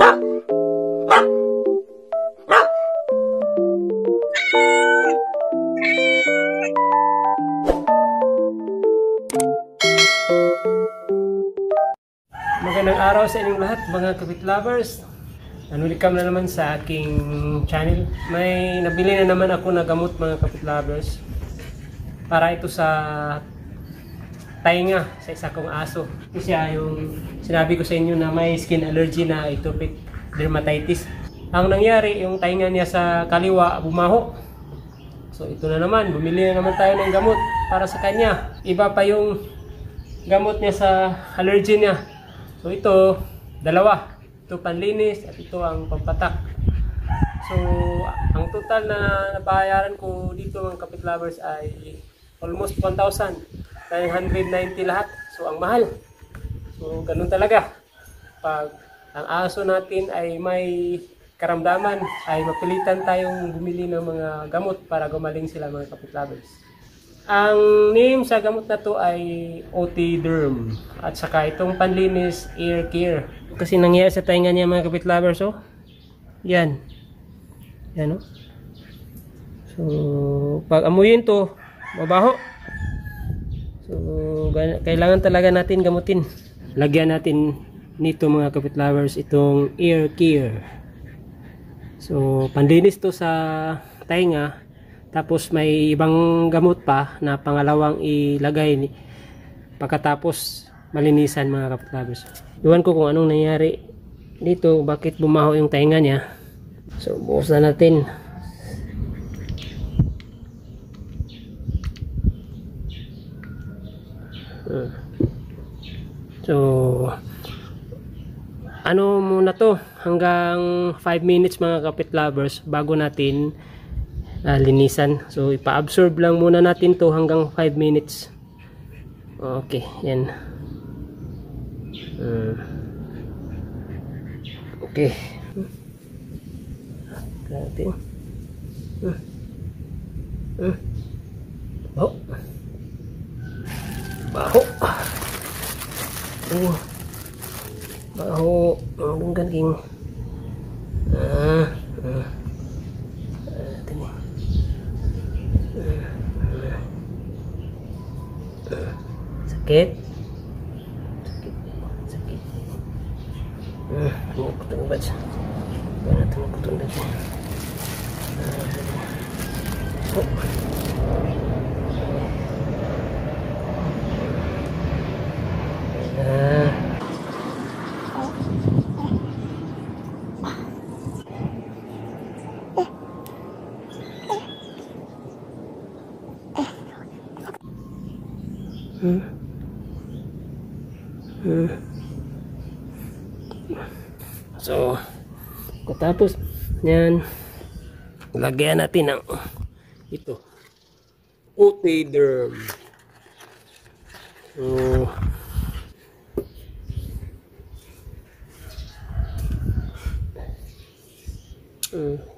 Magandang araw sa inyong lahat mga kapit lovers. Welcome na naman sa aking channel. May nabili na naman ako na gamot mga kapit lovers. Para ito sa tainga sa isa kong aso. Ito siya yung sinabi ko sa inyo na may skin allergy na atopic dermatitis. Ang nangyari, yung tainga niya sa kaliwa bumaho. So ito na naman, bumili na naman tayo ng gamot para sa kanya. Iba pa yung gamot niya sa allergy niya. So ito, dalawa. Ito panlinis at ito ang pampatak. So ang total na nabayaran ko dito mga kapit lovers ay almost 1,990 lahat. So ang mahal. So ganun talaga. Pag ang aso natin ay may karamdaman, ay mapilitan tayong bumili ng mga gamot para gumaling sila mga kapit lovers. Ang name sa gamot na to ay OT-Derm at saka itong panlinis Ear Care. Kasi nangyari sa tainga niya mga kapit lovers, oh. Yan. Yan, oh. So pag amuyin to, mabaho. So kailangan talaga natin gamutin. Lagyan natin nito mga kapit lovers itong Ear Care. So panlinis to sa tainga. Tapos may ibang gamot pa na pangalawang ilagay pagkatapos malinisan mga kapit lovers. Iwan ko kung anong nangyari dito, bakit bumaho yung tainga niya. So buhos na natin. So ano muna to, hanggang 5 minutes mga kapit lovers bago natin linisan. So ipa-absorb lang muna natin to hanggang 5 minutes. Okay, yan. Okay. Natin. Baho. Baho. Baho. Ang galing. Sakit. Sakit. Tumukutong ba siya? Para tumukutong na siya. So tapos yan, lagyan natin ng ito OT-Derm.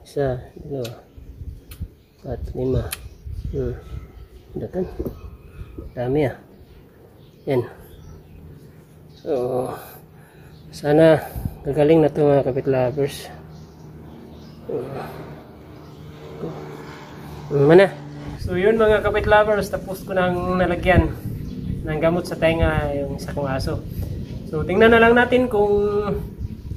Isa, dalawa, 4, 5. Dakan dami ah. Yan. So sana gagaling na to mga kapit lovers. Mana? So yun mga kapit lovers, tapos ko nang nalagyan ng gamot sa tainga yung isa kong aso. So tingnan na lang natin kung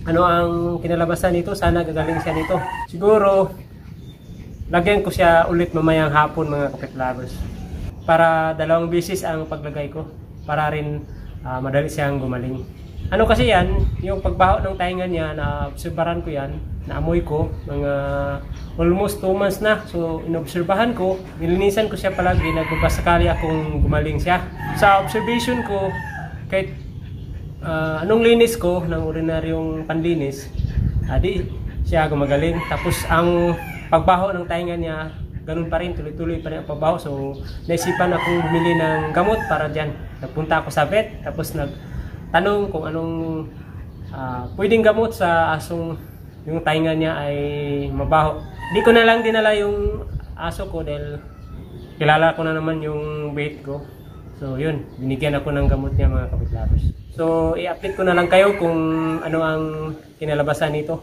ano ang kinalabasan nito. Sana gagaling siya nito. Siguro lagyan ko siya ulit mamayang hapon mga kapit lovers. Para 2 beses ang paglagay ko. Para rin madali siyang gumaling. Ano kasi yan, yung pagbaho ng tainga niya, na-obserbahan ko yan, naamoy ko, mga almost 2 months na. So, inobserbahan ko, nilinisan ko siya palagi, nagbabasakali akong gumaling siya. Sa observation ko, kahit anong linis ko ng ordinaryong panlinis, di siya gumagaling. Tapos, ang pagbaho ng tainga niya, ganun pa rin, tuloy-tuloy pa rin ang pagbaho. So, naisipan akong bumili ng gamot para dyan. Nagpunta ako sa vet, tapos tanong kung anong pwedeng gamot sa asong yung tainga niya ay mabaho. Di ko na lang dinala yung aso ko dahil kilala ko na naman yung vet ko. So yun, binigyan ako ng gamot niya mga kapitlaros. So i-update ko na lang kayo kung ano ang kinalabasan nito.